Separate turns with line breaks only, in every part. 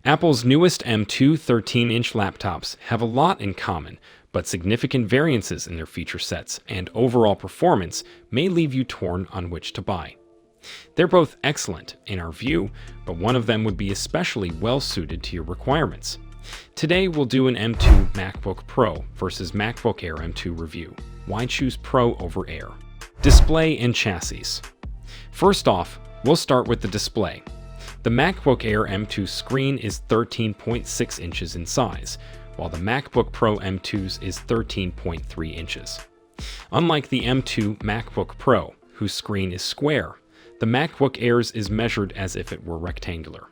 Apple's newest M2 13-inch laptops have a lot in common, but significant variances in their feature sets and overall performance may leave you torn on which to buy. They're both excellent in our view, but one of them would be especially well suited to your requirements. Today we'll do an M2 MacBook Pro versus MacBook Air M2 review. Why choose Pro over Air? Display and chassis. First off, we'll start with the display. The MacBook Air M2 screen is 13.6 inches in size, while the MacBook Pro M2's is 13.3 inches. Unlike the M2 MacBook Pro, whose screen is square, the MacBook Air's is measured as if it were rectangular.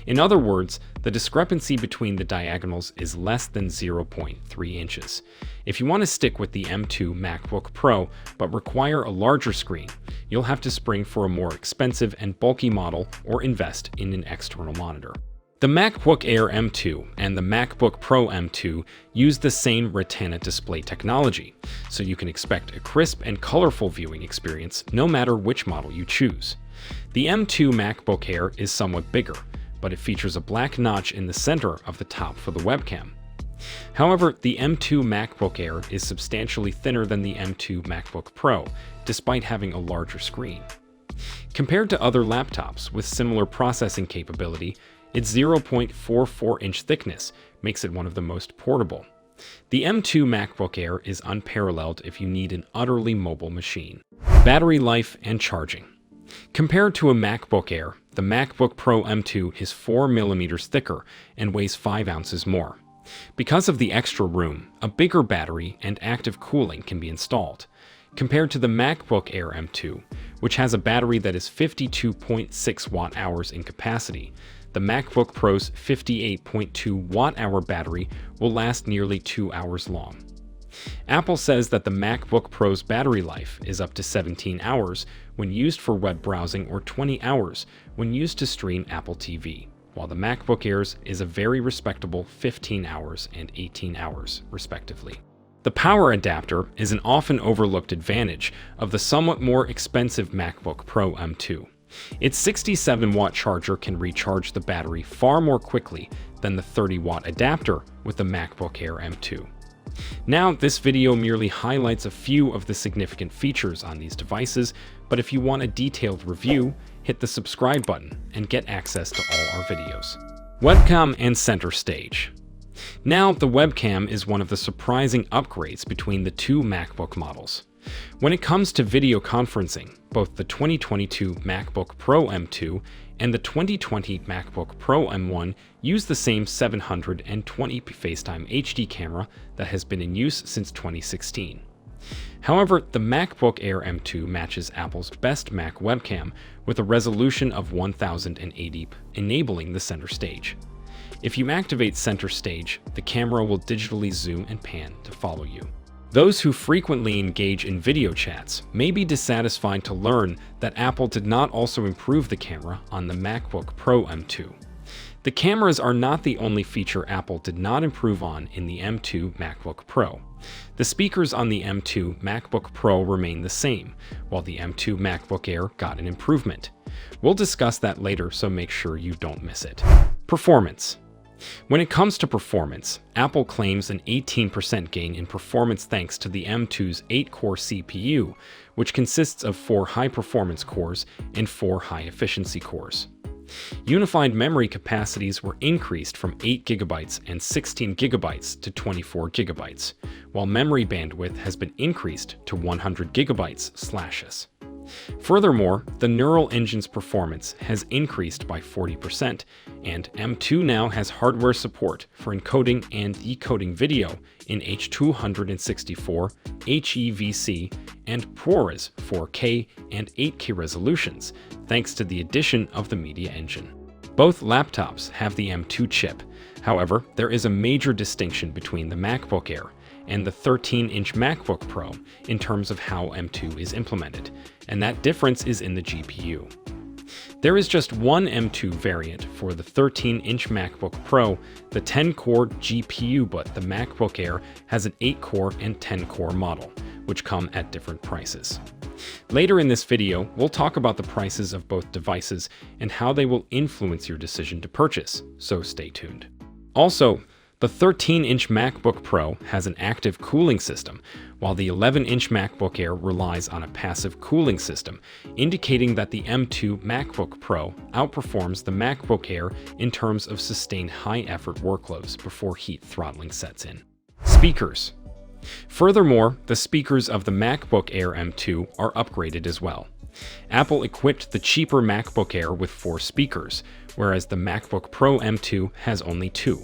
In other words, the discrepancy between the diagonals is less than 0.3 inches. If you want to stick with the M2 MacBook Pro but require a larger screen, you'll have to spring for a more expensive and bulky model or invest in an external monitor. The MacBook Air M2 and the MacBook Pro M2 use the same Retina display technology, so you can expect a crisp and colorful viewing experience no matter which model you choose. The M2 MacBook Air is somewhat bigger, but it features a black notch in the center of the top for the webcam. However, the M2 MacBook Air is substantially thinner than the M2 MacBook Pro, despite having a larger screen. Compared to other laptops with similar processing capability, its 0.44-inch thickness makes it one of the most portable. The M2 MacBook Air is unparalleled if you need an utterly mobile machine. Battery life and charging. Compared to a MacBook Air, the MacBook Pro M2 is 4 mm thicker and weighs 5 ounces more. Because of the extra room, a bigger battery and active cooling can be installed. Compared to the MacBook Air M2, which has a battery that is 52.6 watt-hours in capacity, the MacBook Pro's 58.2 watt-hour battery will last nearly 2 hours long. Apple says that the MacBook Pro's battery life is up to 17 hours when used for web browsing or 20 hours when used to stream Apple TV, while the MacBook Air's is a very respectable 15 hours and 18 hours, respectively. The power adapter is an often overlooked advantage of the somewhat more expensive MacBook Pro M2. Its 67-watt charger can recharge the battery far more quickly than the 30-watt adapter with the MacBook Air M2. Now, this video merely highlights a few of the significant features on these devices, but if you want a detailed review, hit the subscribe button and get access to all our videos. Webcam and center stage. Now, the webcam is one of the surprising upgrades between the two MacBook models. When it comes to video conferencing, both the 2022 MacBook Pro M2 and the 2020 MacBook Pro M1 use the same 720p FaceTime HD camera that has been in use since 2016. However, the MacBook Air M2 matches Apple's best Mac webcam with a resolution of 1080p, enabling the center stage. If you activate center stage, the camera will digitally zoom and pan to follow you. Those who frequently engage in video chats may be dissatisfied to learn that Apple did not also improve the camera on the MacBook Pro M2. The cameras are not the only feature Apple did not improve on in the M2 MacBook Pro. The speakers on the M2 MacBook Pro remain the same, while the M2 MacBook Air got an improvement. We'll discuss that later, so make sure you don't miss it. Performance. When it comes to performance, Apple claims an 18% gain in performance thanks to the M2's 8-core CPU, which consists of 4 high-performance cores and 4 high-efficiency cores. Unified memory capacities were increased from 8 GB and 16 GB to 24 GB, while memory bandwidth has been increased to 100 GB/s. Furthermore, the neural engine's performance has increased by 40%, and M2 now has hardware support for encoding and decoding video in H.264, HEVC, and ProRes 4K and 8K resolutions, thanks to the addition of the media engine. Both laptops have the M2 chip. However, there is a major distinction between the MacBook Air and the 13-inch MacBook Pro in terms of how M2 is implemented, and that difference is in the GPU. There is just one M2 variant for the 13-inch MacBook Pro, the 10-core GPU, but the MacBook Air has an 8-core and 10-core model, which come at different prices. Later in this video, we'll talk about the prices of both devices and how they will influence your decision to purchase, so stay tuned. Also, the 13-inch MacBook Pro has an active cooling system, while the 11-inch MacBook Air relies on a passive cooling system, indicating that the M2 MacBook Pro outperforms the MacBook Air in terms of sustained high-effort workloads before heat throttling sets in. Speakers. Furthermore, the speakers of the MacBook Air M2 are upgraded as well. Apple equipped the cheaper MacBook Air with 4 speakers, whereas the MacBook Pro M2 has only 2.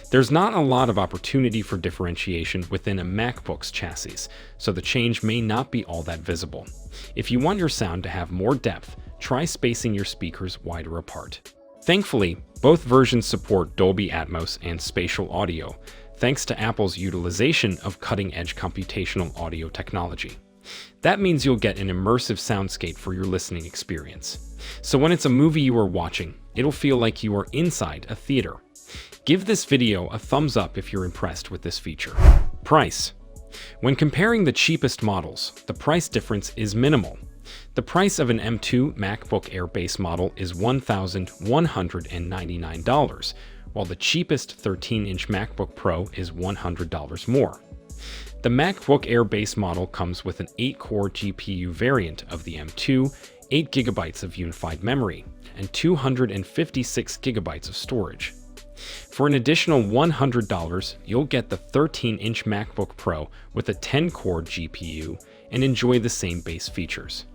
There's not a lot of opportunity for differentiation within a MacBook's chassis, so the change may not be all that visible. If you want your sound to have more depth, try spacing your speakers wider apart. Thankfully, both versions support Dolby Atmos and spatial audio, thanks to Apple's utilization of cutting-edge computational audio technology. That means you'll get an immersive soundscape for your listening experience. So when it's a movie you are watching, it'll feel like you are inside a theater. Give this video a thumbs up if you're impressed with this feature. Price. When comparing the cheapest models, the price difference is minimal. The price of an M2 MacBook Air base model is $1,199, while the cheapest 13-inch MacBook Pro is $100 more. The MacBook Air base model comes with an 8-core GPU variant of the M2, 8 GB of unified memory, and 256 GB of storage. For an additional $100, you'll get the 13-inch MacBook Pro with a 10-core GPU and enjoy the same base features.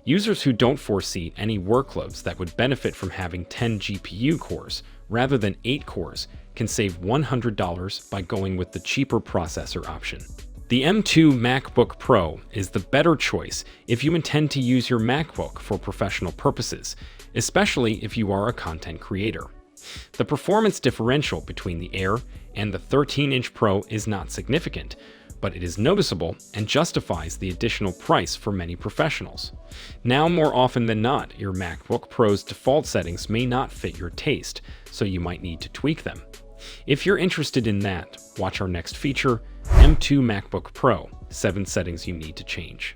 Users who don't foresee any workloads that would benefit from having 10 GPU cores rather than 8 cores can save $100 by going with the cheaper processor option. The M2 MacBook Pro is the better choice if you intend to use your MacBook for professional purposes, especially if you are a content creator. The performance differential between the Air and the 13-inch Pro is not significant, but it is noticeable and justifies the additional price for many professionals. Now, more often than not, your MacBook Pro's default settings may not fit your taste, so you might need to tweak them. If you're interested in that, watch our next feature, M2 MacBook Pro, 7 settings you need to change.